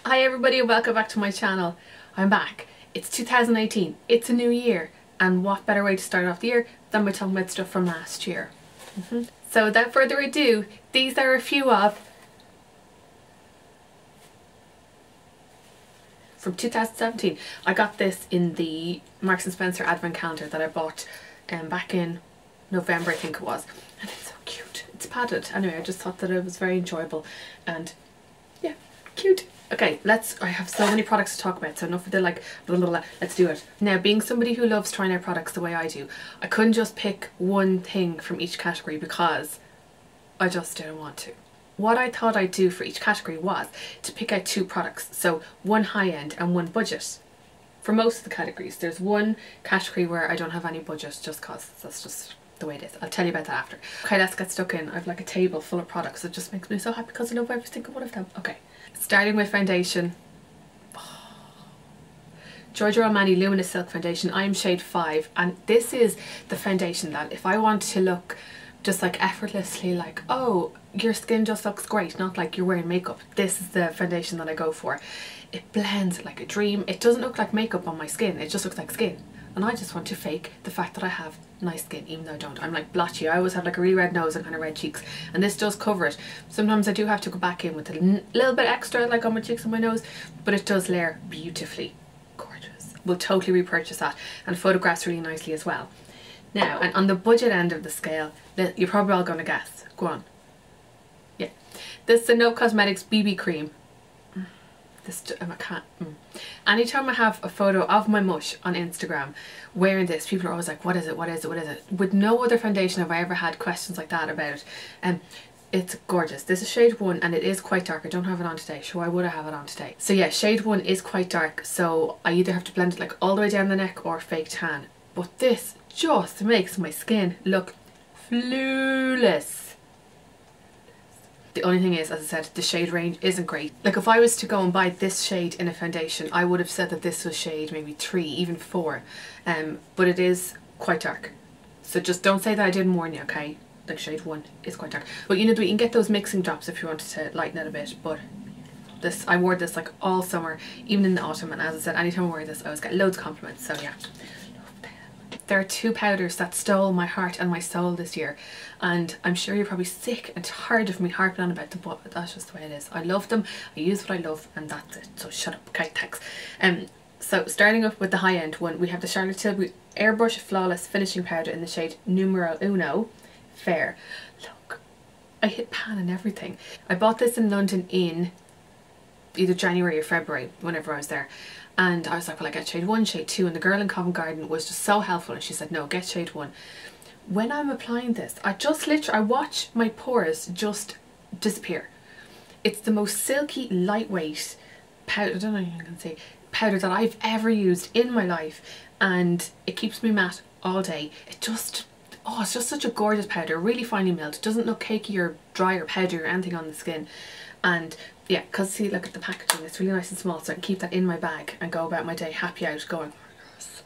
Hi everybody and welcome back to my channel. I'm back. It's 2018. It's a new year. And what better way to start off the year than by talking about stuff from last year. So without further ado, these are a few of from 2017. I got this in the Marks & Spencer advent calendar that I bought back in November, I think it was. And it's so cute. It's padded. Anyway, I just thought that it was very enjoyable and yeah, cute. Okay, I have so many products to talk about, so enough of the like, blah, blah, blah, let's do it. Now, being somebody who loves trying out products the way I do, I couldn't just pick one thing from each category because I just didn't want to. What I thought I'd do for each category was to pick out two products, so one high-end and one budget. For most of the categories, there's one category where I don't have any budget just cause that's just the way it is. I'll tell you about that after. Okay, let's get stuck in. I've like a table full of products. It just makes me so happy because I love every single one of them. Okay. Starting with foundation, Giorgio Armani Luminous Silk Foundation. I'm shade 5 and this is the foundation that if I want to look just like effortlessly like, oh, your skin just looks great, not like you're wearing makeup, this is the foundation that I go for. It blends like a dream. It doesn't look like makeup on my skin, it just looks like skin. And I just want to fake the fact that I have nice skin, even though I don't. I'm like blotchy. I always have like a really red nose and kind of red cheeks, and this does cover it. Sometimes I do have to go back in with a little bit extra like on my cheeks and my nose, but it does layer beautifully. Gorgeous. We'll totally repurchase that, and photographs really nicely as well. Now, and on the budget end of the scale, you're probably all going to guess. Go on. Yeah. This is the No Cosmetics BB cream. Anytime I have a photo of my mush on Instagram wearing this, people are always like, what is it, what is it, what is it? With no other foundation have I ever had questions like that about it. It's gorgeous. This is shade 1 and it is quite dark. I don't have it on today. So why would I have it on today? So yeah, shade 1 is quite dark, so I either have to blend it like all the way down the neck or fake tan. But this just makes my skin look flawless. The only thing is, as I said, the shade range isn't great. Like if I was to go and buy this shade in a foundation, I would have said that this was shade maybe 3, even 4. But it is quite dark. So just don't say that I didn't warn you, okay? Like shade 1 is quite dark. But you know, you can get those mixing drops if you wanted to lighten it a bit. But this, I wore this like all summer, even in the autumn. And as I said, anytime I wear this, I always get loads of compliments. So yeah. There are two powders that stole my heart and my soul this year, and I'm sure you're probably sick and tired of me harping on about them, but that's just the way it is. I love them, I use what I love, and that's it. So shut up, okay, thanks. So starting off with the high end one, we have the Charlotte Tilbury Airbrush Flawless Finishing Powder in the shade Numero Uno Fair. Look, I hit pan and everything. I bought this in London in either January or February, whenever I was there. And I was like, well, I get shade 1, shade 2, and the girl in Covent Garden was just so helpful, and she said, no, get shade 1. When I'm applying this, I watch my pores just disappear. It's the most silky, lightweight powder, I don't know if you can say, powder that I've ever used in my life, and it keeps me matte all day. It just, oh, it's just such a gorgeous powder, really finely milled. It doesn't look cakey or dry or powdery or anything on the skin. And yeah, because see, look at the packaging, it's really nice and small, so I can keep that in my bag and go about my day happy out going, yes.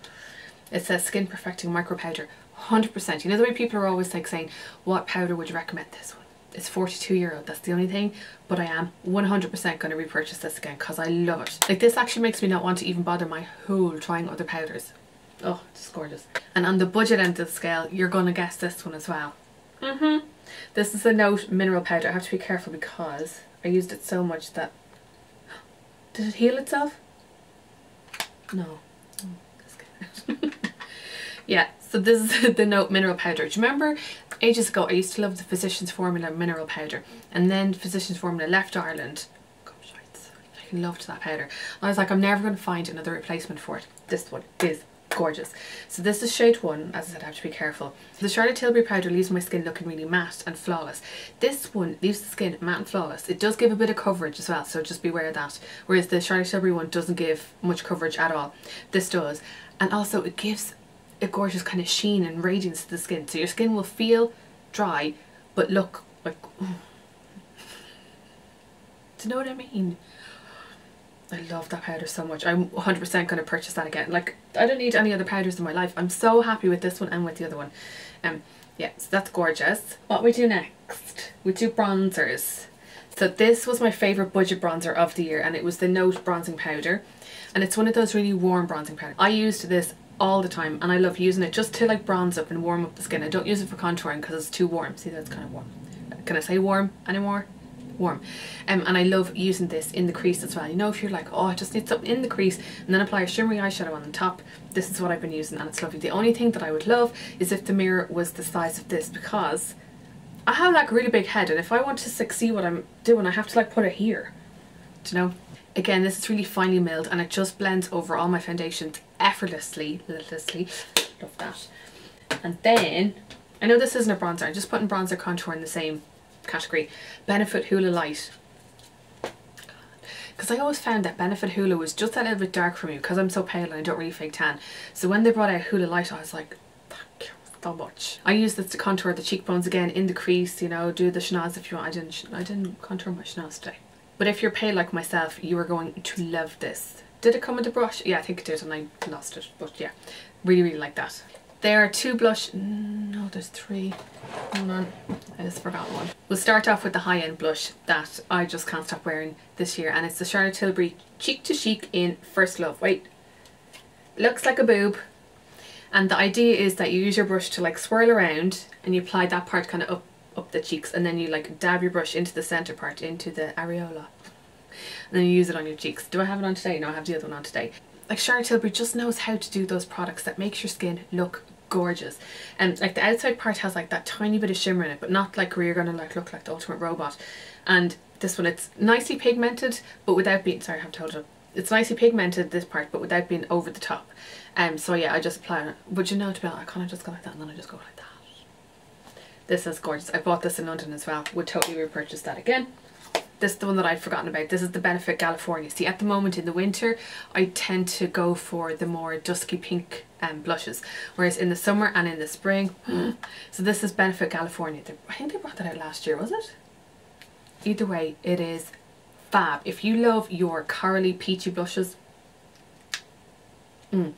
It says skin perfecting micro powder, 100%. You know the way people are always like saying, what powder would you recommend? This one. It's €42, that's the only thing, but I am 100% going to repurchase this again because I love it. Like this actually makes me not want to even bother my whole trying other powders. Oh, it's gorgeous. And on the budget end of the scale, you're going to guess this one as well. This is the Note Mineral Powder. I have to be careful because I used it so much that... Did it heal itself? No. Yeah, so this is the Note Mineral Powder. Do you remember ages ago I used to love the Physicians Formula Mineral Powder, and then Physicians Formula left Ireland. Gosh, I loved that powder. I was like, I'm never going to find another replacement for it. This one is gorgeous. So this is shade 1, as I said, I have to be careful. The Charlotte Tilbury powder leaves my skin looking really matte and flawless. This one leaves the skin matte and flawless. It does give a bit of coverage as well, so just beware of that. Whereas the Charlotte Tilbury one doesn't give much coverage at all. This does. And also it gives a gorgeous kind of sheen and radiance to the skin. So your skin will feel dry, but look like... Do you know what I mean? I love that powder so much. I'm 100% going to purchase that again. Like, I don't need any other powders in my life. I'm so happy with this one and with the other one. Yeah, so that's gorgeous. What we do next? We do bronzers. So this was my favourite budget bronzer of the year, and it was the Note bronzing powder, and it's one of those really warm bronzing powders. I used this all the time and I love using it just to like bronze up and warm up the skin. I don't use it for contouring because it's too warm. See, that's kind of warm. Can I say warm anymore? Warm. And I love using this in the crease as well. You know, if you're like, oh, I just need something in the crease, and then apply a shimmery eyeshadow on the top, this is what I've been using and it's lovely. The only thing that I would love is if the mirror was the size of this, because I have like a really big head, and if I want to like, see what I'm doing, I have to like put it here. Do you know? Again, this is really finely milled and it just blends over all my foundations effortlessly. Love that. And then, I know this isn't a bronzer, I'm just putting bronzer contour in the same category. Benefit Hula Light. Because I always found that Benefit Hula was just a little bit dark for me because I'm so pale and I don't really fake tan. So when they brought out Hula Light, I was like, thank you so much. I use this to contour the cheekbones again, in the crease, you know, do the schnoz if you want. I didn't contour my schnoz today. But if you're pale like myself, you are going to love this. Did it come with the brush? Yeah, I think it did and I lost it. But yeah, really like that. There are two blush, no there's three, hold on, I just forgot one. We'll start off with the high-end blush that I just can't stop wearing this year, and it's the Charlotte Tilbury Cheek to Chic in First Love. Wait, looks like a boob. And the idea is that you use your brush to like swirl around and you apply that part kind of up the cheeks, and then you like dab your brush into the centre part, into the areola. And then you use it on your cheeks. Do I have it on today? No, I have the other one on today. Like Charlotte Tilbury just knows how to do those products that makes your skin look gorgeous. And like the outside part has like that tiny bit of shimmer in it, but not like where you're gonna like look like the ultimate robot. And this one, it's nicely pigmented but without being, sorry I have to hold it up. It's nicely pigmented, this part, but without being over the top. So yeah, I just apply it. But you know, to be honest, I kind of just go like that and then I just go like that. This is gorgeous. I bought this in London as well. Would totally repurchase that again. This is the one that I'd forgotten about. This is the Benefit Galifornia. See, at the moment in the winter, I tend to go for the more dusky pink blushes, whereas in the summer and in the spring, so this is Benefit Galifornia. I think they brought that out last year, was it? Either way, it is fab. If you love your corally peachy blushes, and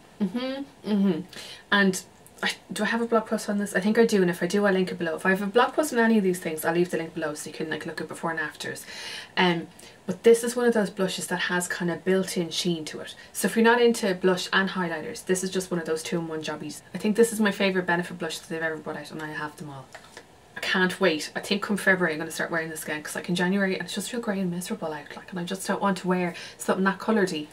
do I have a blog post on this? I think I do, and if I do, I'll link it below. If I have a blog post on any of these things, I'll leave the link below so you can like look at before and afters. But this is one of those blushes that has kind of built-in sheen to it. So if you're not into blush and highlighters, this is just one of those 2-in-1 jobbies. I think this is my favourite Benefit blush that they've ever brought out, and I have them all. I can't wait. I think come February I'm going to start wearing this again, because like in January I just feel grey and miserable out, like, and I just don't want to wear something that coloured-y.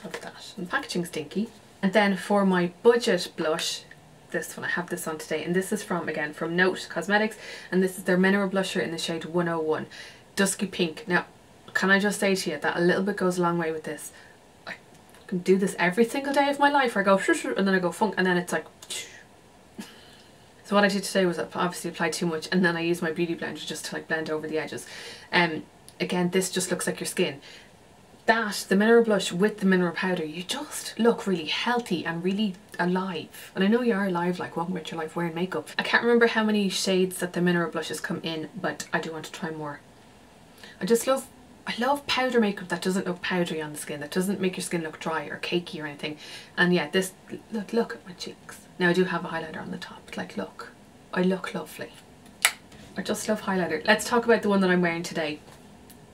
Love that. And the packaging's stinky. And then for my budget blush, this one, I have this on today, and this is from, again, from Note Cosmetics, and this is their mineral blusher in the shade 101, dusky pink. Now, can I just say to you that a little bit goes a long way with this. I can do this every single day of my life. I go shoo, and then I go funk, and then it's like so what I did today was obviously apply too much, and then I use my beauty blender just to like blend over the edges. Again, this just looks like your skin. That, the mineral blush with the mineral powder, you just look really healthy and really alive. And I know you are alive, like walking about your life wearing makeup. I can't remember how many shades that the mineral blushes come in, but I do want to try more. I love powder makeup that doesn't look powdery on the skin, that doesn't make your skin look dry or cakey or anything. And yeah, this, look at my cheeks. Now I do have a highlighter on the top, but like look, I look lovely. I just love highlighter. Let's talk about the one that I'm wearing today.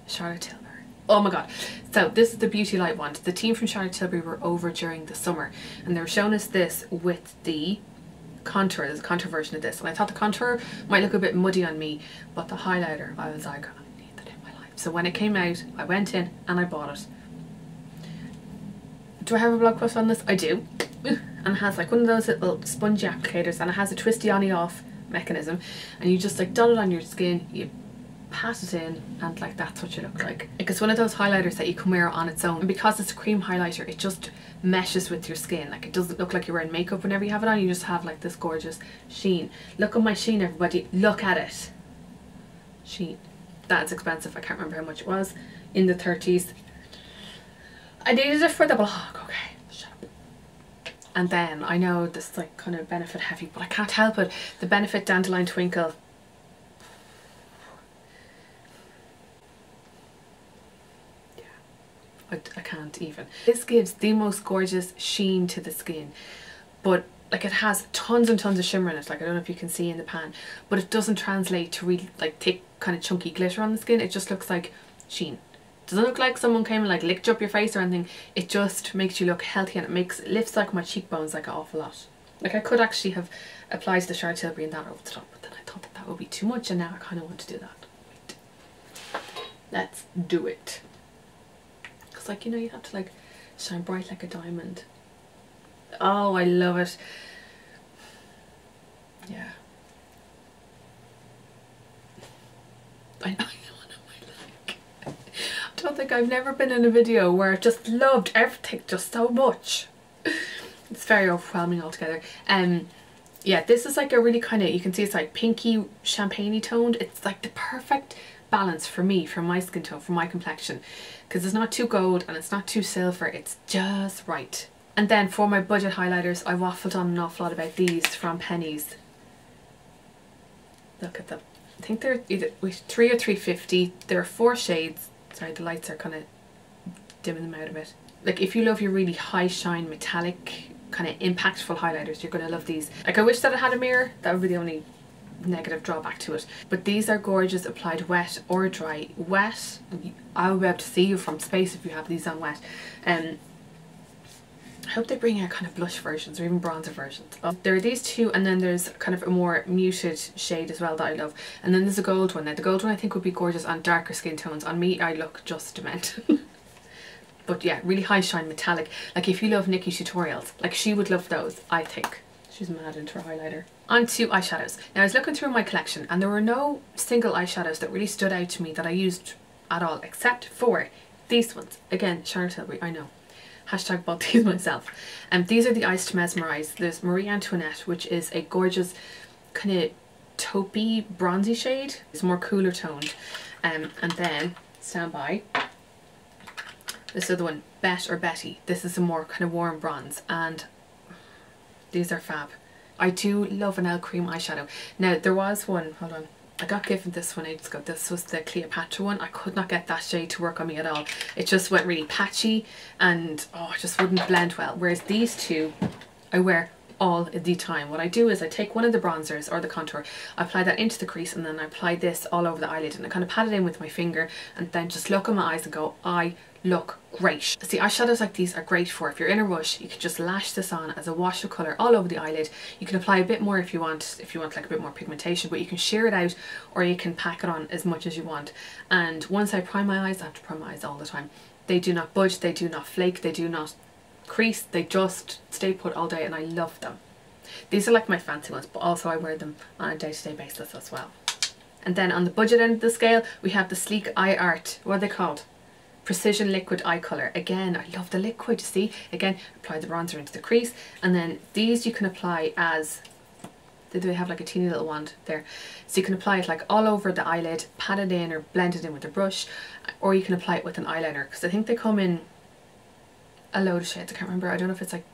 Charlotte Tilbury. Oh my god. So this is the Beauty Light wand. The team from Charlotte Tilbury were over during the summer and they were showing us this with the contour. There's a contour version of this, and I thought the contour might look a bit muddy on me, but the highlighter, I was like, I need that in my life. So when it came out, I went in and I bought it. Do I have a blog post on this? I do. And it has like one of those little spongy applicators, and it has a twisty on off mechanism, and you just like dot it on your skin, you pat it in, and like that's what you look like. It's one of those highlighters that you can wear on its own, and because it's a cream highlighter, it just meshes with your skin. Like it doesn't look like you're wearing makeup whenever you have it on. You just have like this gorgeous sheen. Look at my sheen, everybody. Look at it. Sheen. That's expensive. I can't remember how much it was. In the 30s. I needed it for the blog. Okay, shut up. And then I know this is like kind of Benefit heavy, but I can't help it. The Benefit Dandelion Twinkle. I can't even. This gives the most gorgeous sheen to the skin, but like it has tons and tons of shimmer in it, like I don't know if you can see in the pan, but it doesn't translate to really like thick kind of chunky glitter on the skin. It just looks like sheen. It doesn't look like someone came and like licked up your face or anything. It just makes you look healthy, and it lifts like my cheekbones like an awful lot. Like I could actually have applied the Charlotte Tilbury and that over the top, but then I thought that would be too much, and now I kind of want to do that. Wait. Let's do it. Because like, you know, you have to like shine bright like a diamond. Oh, I love it. Yeah. I know what I like. I don't think I've never been in a video where I just loved everything just so much. It's very overwhelming altogether. Yeah, this is like a really kind of, you can see it's like pinky champagne-y toned. It's like the perfect balance for me, for my skin tone, for my complexion, because it's not too gold and it's not too silver. It's just right. And then for my budget highlighters, I waffled on an awful lot about these from Penneys. Look at them. I think they're either $3 or $3.50. There are 4 shades. Sorry, the lights are kind of dimming them out a bit. Like if you love your really high shine metallic kind of impactful highlighters, you're going to love these. Like I wish that it had a mirror. That would be the only negative drawback to it. But these are gorgeous applied wet or dry. Wet, I'll be able to see you from space if you have these on wet. I hope they bring out kind of blush versions or even bronzer versions. There are these two, and then there's kind of a more muted shade as well that I love. And then there's a gold one. Now the gold one I think would be gorgeous on darker skin tones. On me, I look just demented. But yeah, really high shine metallic. Like if you love Nikki's tutorials, like she would love those, I think. She's mad into her highlighter. On to eyeshadows. Now I was looking through my collection and there were no single eyeshadows that really stood out to me that I used at all, except for these ones. Again, Charlotte Tilbury, I know. Hashtag bought these myself. And these are the Eyes to Mesmerize. There's Marie Antoinette, which is a gorgeous kind of taupey bronzy shade. It's more cooler toned. And then, stand by. This other one, Bet or Betty. This is a more kind of warm bronze, and these are fab. I do love an L cream eyeshadow. Now there was one, hold on, I got given this one ages ago. This was the Cleopatra one. I could not get that shade to work on me at all. It just went really patchy and oh, it just wouldn't blend well. Whereas these two I wear all the time. What I do is I take one of the bronzers or the contour, I apply that into the crease, and then I apply this all over the eyelid, and I kind of pat it in with my finger and then just look at my eyes and go, I look great. See, eyeshadows like these are great for if you're in a rush. You can just lash this on as a wash of colour all over the eyelid. You can apply a bit more if you want like a bit more pigmentation, but you can sheer it out or you can pack it on as much as you want. And once I prime my eyes, I have to prime my eyes all the time. They do not budge, they do not flake, they do not crease, they just stay put all day, and I love them. These are like my fancy ones, but also I wear them on a day-to-day basis as well. And then on the budget end of the scale, we have the Sleek Eye Art. What are they called? Precision Liquid Eye Colour. Again, I love the liquid, you see. Again, apply the bronzer into the crease, and then these you can apply as, they have like a teeny little wand there. So you can apply it like all over the eyelid, pat it in or blend it in with a brush, or you can apply it with an eyeliner, because I think they come in a load of shades. I can't remember. I don't know if it's like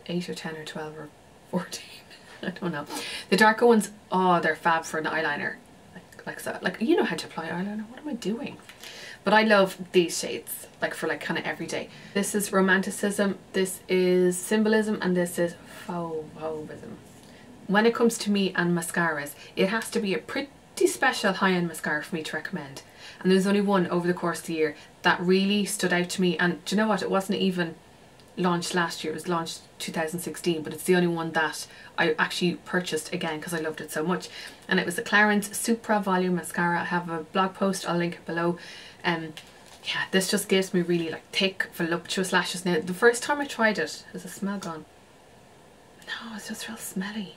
8 or 10 or 12 or 14. I don't know. The darker ones, oh, they're fab for an eyeliner. Like so. Like, you know how to apply eyeliner. What am I doing? But I love these shades, like for like kind of everyday. This is Romanticism, this is Symbolism, and this is Fauvism. When it comes to me and mascaras, it has to be a pretty special high-end mascara for me to recommend. And there's only one over the course of the year that really stood out to me. And do you know what? It wasn't even launched last year. It was launched 2016, but it's the only one that I actually purchased again because I loved it so much. And it was the Clarins Supra Volume Mascara. I have a blog post, I'll link it below. Yeah, this just gives me really like thick, voluptuous lashes. Now, the first time I tried it, has the smell gone? No, it's just real smelly.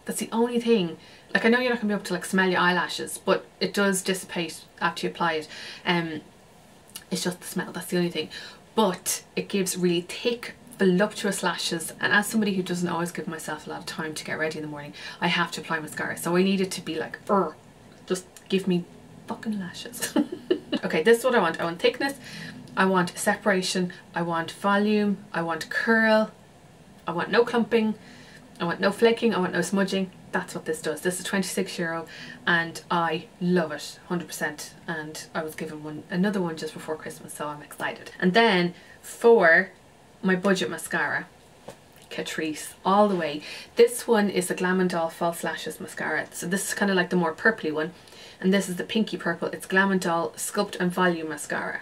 That's the only thing. Like, I know you're not going to be able to like smell your eyelashes, but it does dissipate after you apply it. It's just the smell, that's the only thing. But it gives really thick, voluptuous lashes, and as somebody who doesn't always give myself a lot of time to get ready in the morning, I have to apply mascara. So I need it to be like, just give me fucking lashes. Okay, this is what I want. I want thickness, I want separation, I want volume, I want curl, I want no clumping, I want no flaking, I want no smudging. That's what this does. This is €26 and I love it 100%, and I was given another one just before Christmas, so I'm excited. And then for my budget mascara, Catrice all the way. This one is the Glam Doll False Lashes Mascara. So this is kind of like the more purpley one. And this is the pinky purple. It's Glam Doll Sculpt and Volume Mascara.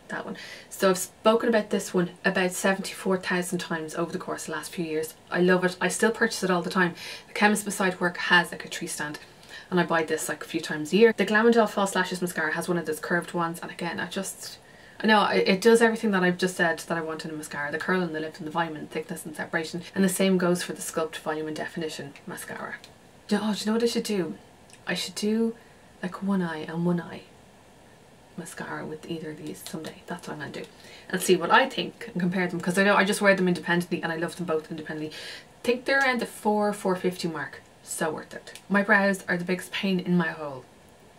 That one. So I've spoken about this one about 74,000 times over the course of the last few years. I love it. I still purchase it all the time. The Chemist Beside Work has a Catrice stand and I buy this like a few times a year. The Glam Doll False Lashes Mascara has one of those curved ones, and again I know it does everything that I've just said that I want in a mascara. The curl and the lift and the volume and thickness and separation. And the same goes for the Sculpt Volume and Definition Mascara. Oh, do you know what I should do? I should do like one eye and one eye mascara with either of these someday. That's what I'm going to do. And see what I think and compare them, because I know I just wear them independently and I love them both independently. I think they're around the $4.50 mark. So worth it. My brows are the biggest pain in my hole.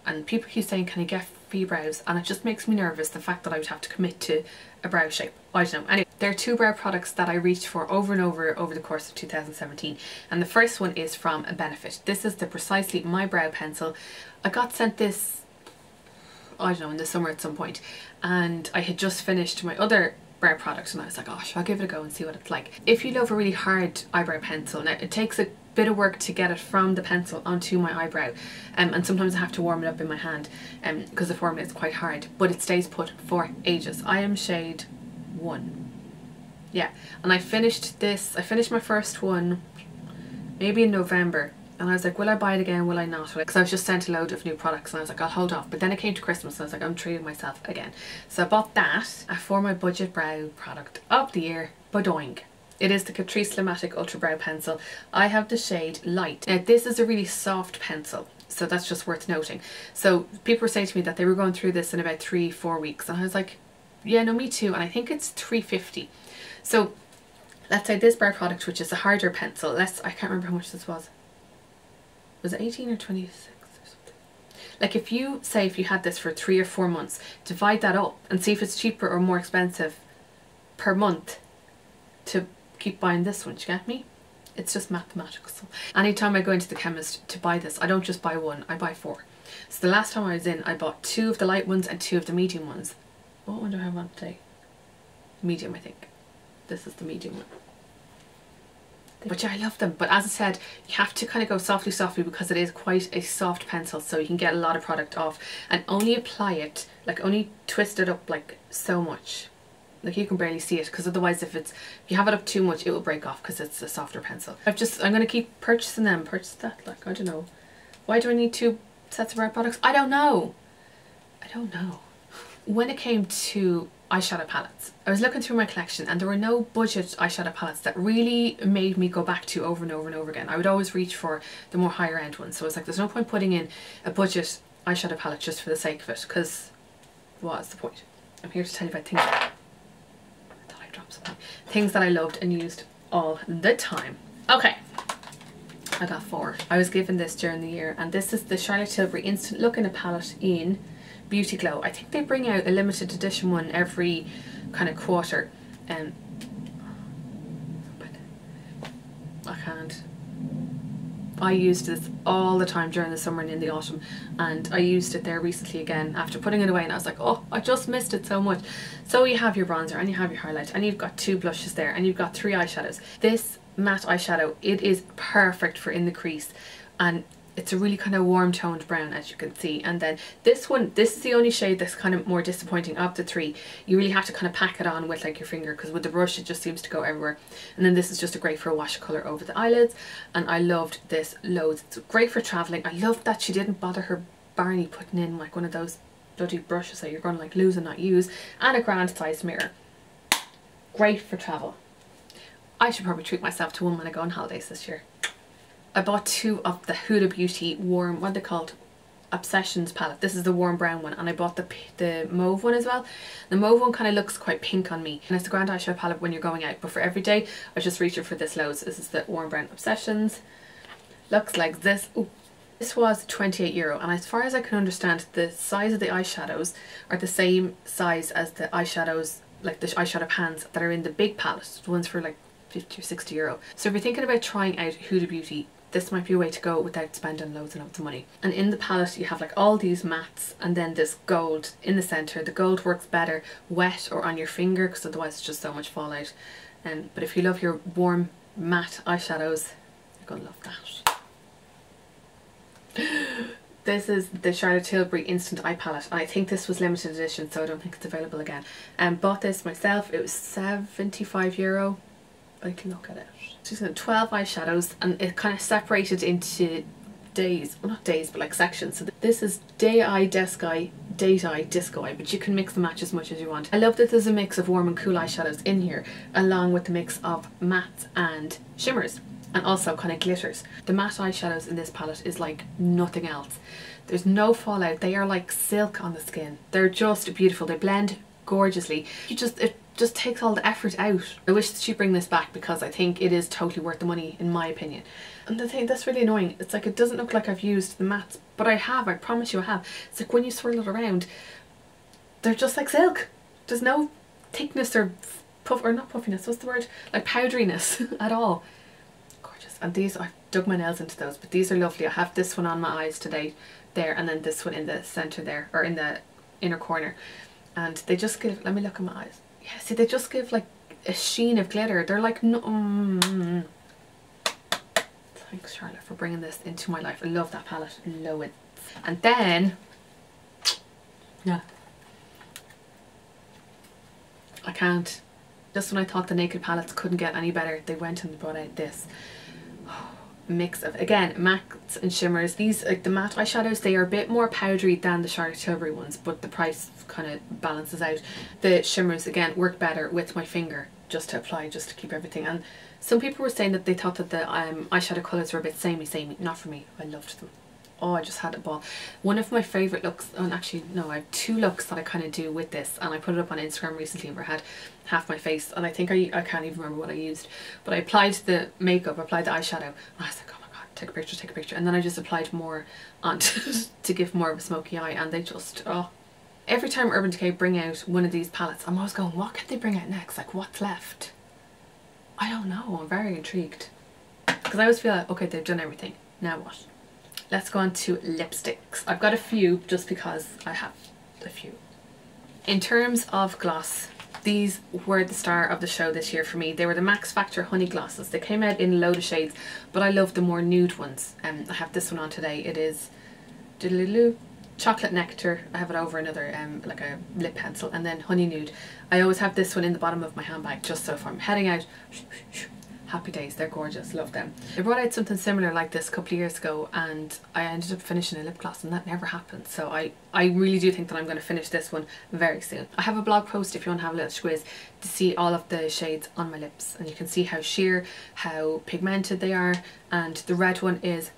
And people keep saying, can I get free brows? And it just makes me nervous, the fact that I would have to commit to a brow shape. I don't know. Anyway, there are two brow products that I reached for over and over the course of 2017. And the first one is from Benefit. This is the Precisely My Brow Pencil. I got sent this, I don't know, in the summer at some point. And I had just finished my other brow product and I was like, oh, I'll give it a go and see what it's like. If you love a really hard eyebrow pencil, now it takes a bit of work to get it from the pencil onto my eyebrow, and sometimes I have to warm it up in my hand because the formula is quite hard, but it stays put for ages. I am shade 1. Yeah, and I finished my first one maybe in November, and I was like, will I buy it again, will I not? Because I was just sent a load of new products and I was like, I'll hold off. But then it came to Christmas and I was like, I'm treating myself again. So I bought that for my budget brow product of the year, Badoing. It is the Catrice Slimmatic Ultra Brow Pencil. I have the shade Light. Now this is a really soft pencil, so that's just worth noting. So people were saying to me that they were going through this in about 3-4 weeks, and I was like, yeah, no, me too. And I think it's $3.50. So let's say this brow product, which is a harder pencil, I can't remember how much this was. Was it 18 or 26 or something? Like if you had this for 3 or 4 months, divide that up and see if it's cheaper or more expensive per month to keep buying this one. Do you get me? It's just mathematical. So anytime I go into the chemist to buy this, I don't just buy one, I buy 4. So the last time I was in, I bought 2 of the light ones and 2 of the medium ones. What one do I have on today? Medium, I think. This is the medium one. But yeah, I love them. But as I said, you have to kind of go softly because it is quite a soft pencil, so you can get a lot of product off, and only apply it, like only twist it up like so much. Like you can barely see it, because otherwise if you have it up too much, it will break off because it's a softer pencil. I'm going to keep purchasing them. Purchase that, like, I don't know. Why do I need 2 sets of brow products? I don't know. When it came to eyeshadow palettes, I was looking through my collection and there were no budget eyeshadow palettes that really made me go back to over and over again. I would always reach for the more higher end ones. So I was like, there's no point putting in a budget eyeshadow palette just for the sake of it, because what's the point? I'm here to tell you about things that I loved and used all the time. Okay, I got 4. I was given this during the year, and this is the Charlotte Tilbury Instant Look in a palette in Beauty Glow. I think they bring out a limited edition one every kind of quarter, and I used this all the time during the summer and in the autumn, and I used it there recently again after putting it away, and I was like, oh, I just missed it so much. So you have your bronzer and you have your highlight and you've got 2 blushes there and you've got 3 eyeshadows. This matte eyeshadow, it is perfect for in the crease, and it's a really kind of warm toned brown, as you can see. And then this one, this is the only shade that's kind of more disappointing of the 3. You really have to kind of pack it on with like your finger, because with the brush it just seems to go everywhere. And then this is just a great for a wash colour over the eyelids, and I loved this loads. It's great for travelling. I loved that she didn't bother her Barney putting in like one of those bloody brushes that you're going to like lose and not use, and a grand sized mirror. Great for travel. I should probably treat myself to one when I go on holidays this year. I bought 2 of the Huda Beauty warm, what are they called? Obsessions palette. This is the warm brown one, and I bought the mauve one as well. The mauve one kind of looks quite pink on me, and it's the grand eyeshadow palette when you're going out, but for every day I was just reaching for this loads. This is the warm brown Obsessions. Looks like this. Ooh. This was €28, and as far as I can understand, the size of the eyeshadows are the same size as the eyeshadows, like the eyeshadow pans that are in the big palette, the ones for like €50 or €60. So if you're thinking about trying out Huda Beauty, this might be a way to go without spending loads and loads of money. And in the palette you have like all these mattes and then this gold in the centre. The gold works better wet or on your finger, because otherwise it's just so much fallout. But if you love your warm matte eyeshadows. You're gonna love that. This is the Charlotte Tilbury Instant Eye Palette, and I think this was limited edition, so I don't think it's available again. Bought this myself. It was €75. I can look at it. She's got 12 eyeshadows, and it kind of separated into days, well not days, but like sections. So this is day eye, desk eye, date eye, disco eye, but you can mix and match as much as you want. I love that there's a mix of warm and cool eyeshadows in here, along with the mix of mattes and shimmers, and also kind of glitters. The matte eyeshadows in this palette is like nothing else. There's no fallout. They are like silk on the skin. They're just beautiful. They blend gorgeously. It just takes all the effort out. I wish that she'd bring this back, because I think it is totally worth the money in my opinion. And the thing that's really annoying, it's like it doesn't look like I've used the mattes, but I have, I promise you I have. It's like when you swirl it around, they're just like silk. There's no thickness or puff, or not puffiness, what's the word? Like powderiness at all. Gorgeous. And these, I've dug my nails into those, but these are lovely. I have this one on my eyes today, there, and then this one in the centre there, or in the inner corner. And they just give, let me look at my eyes. Yeah, see, they just give like a sheen of glitter. They're like, no. Thanks, Charlotte, for bringing this into my life. I love that palette. Love it. And then, yeah, I can't. Just when I thought the Naked palettes couldn't get any better, they went and brought out this mix of, again, mattes and shimmers. These, like the matte eyeshadows, they are a bit more powdery than the Charlotte Tilbury ones, but the price kind of balances out. The shimmers, again, work better with my finger, just to apply, just to keep everything. And some people were saying that they thought that the eyeshadow colours were a bit samey. Not for me. I loved them. Oh, I just had a ball. One of my favourite looks, and actually no, I have two looks that I kind of do with this, and I put it up on Instagram recently where I had half my face, and I think I can't even remember what I used, but I applied the makeup, applied the eyeshadow, and I was like, oh my god, take a picture, and then I just applied more on to give more of a smoky eye, and they just, oh. Every time Urban Decay bring out one of these palettes, I'm always going, what can they bring out next? Like, what's left? I don't know. I'm very intrigued. Because I always feel like, okay, they've done everything. Now what? Let's go on to lipsticks. I've got a few just because I have a few. In terms of gloss, these were the star of the show this year for me. They were the Max Factor Honey Glosses. They came out in a load of shades, but I love the more nude ones. I have this one on today. It is Chocolate Nectar. I have it over another like a lip pencil, and then Honey Nude. I always have this one in the bottom of my handbag, just so if I'm heading out, happy days. They're gorgeous, love them. They brought out something similar like this a couple of years ago, and I ended up finishing a lip gloss, and that never happened. So I really do think that I'm going to finish this one very soon. I have a blog post if you want to have a little squiz to see all of the shades on my lips, and you can see how sheer, how pigmented they are, and the red one is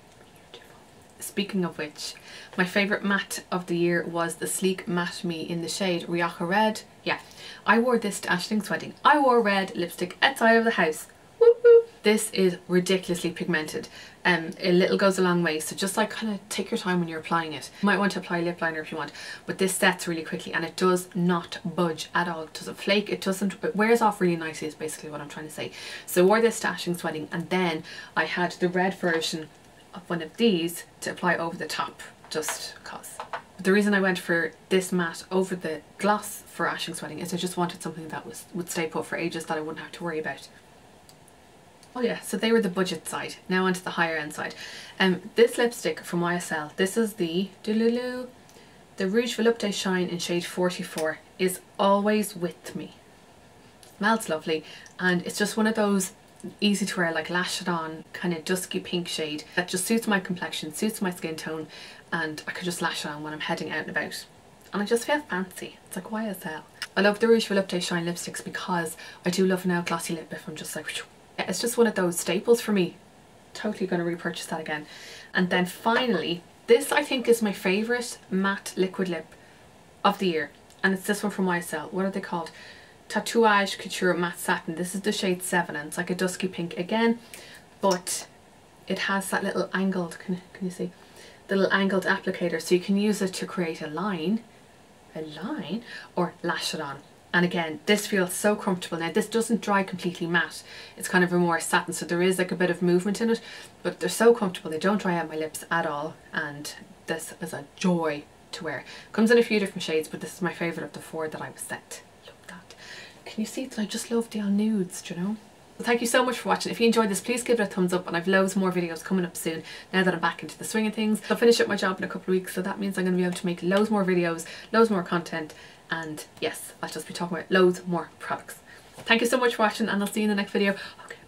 beautiful. Speaking of which, my favourite matte of the year was the Sleek Matte Me in the shade Rioja Red. Yeah, I wore this to Ashling's wedding. I wore red lipstick outside of the house. Woo-hoo. This is ridiculously pigmented. A little goes a long way, so just like kind of take your time when you're applying it. You might want to apply lip liner if you want, but this sets really quickly and it does not budge at all. It doesn't flake, it wears off really nicely is basically what I'm trying to say. So I wore this to Ashling's wedding, and then I had the red version of one of these to apply over the top, just cause. The reason I went for this matte over the gloss for Ashling's wedding is I just wanted something that would stay put for ages, that I wouldn't have to worry about. Oh yeah, so they were the budget side. Now onto the higher end side. This lipstick from YSL, this is the Rouge Volupte Shine in shade 44, is always with me. Smells lovely, and it's just one of those easy to wear, like lash it on, kind of dusky pink shade that just suits my complexion, suits my skin tone, and I could just lash it on when I'm heading out and about. And I just feel fancy. It's like YSL. I love the Rouge Volupte Shine lipsticks because I do love now glossy lip if I'm just like, it's just one of those staples for me. Totally going to repurchase that again. And then finally, this I think is my favourite matte liquid lip of the year, and it's this one from YSL. What are they called? Tatouage Couture Matte Satin. This is the shade 7, and it's like a dusky pink again, but it has that little angled, can you see? The little angled applicator, so you can use it to create a line, or lash it on. And again, this feels so comfortable. Now this doesn't dry completely matte, it's kind of a more satin, so there is like a bit of movement in it, but they're so comfortable, they don't dry out my lips at all, and this is a joy to wear. Comes in a few different shades, but this is my favourite of the 4 that I was sent. Love that. Can you see that I just love the nudes, do you know? So thank you so much for watching. If you enjoyed this, please give it a thumbs up, and I've loads more videos coming up soon now that I'm back into the swing of things. I'll finish up my job in a couple of weeks, so that means I'm going to be able to make loads more videos, loads more content, and yes, I'll just be talking about loads more products. Thank you so much for watching, and I'll see you in the next video. Okay.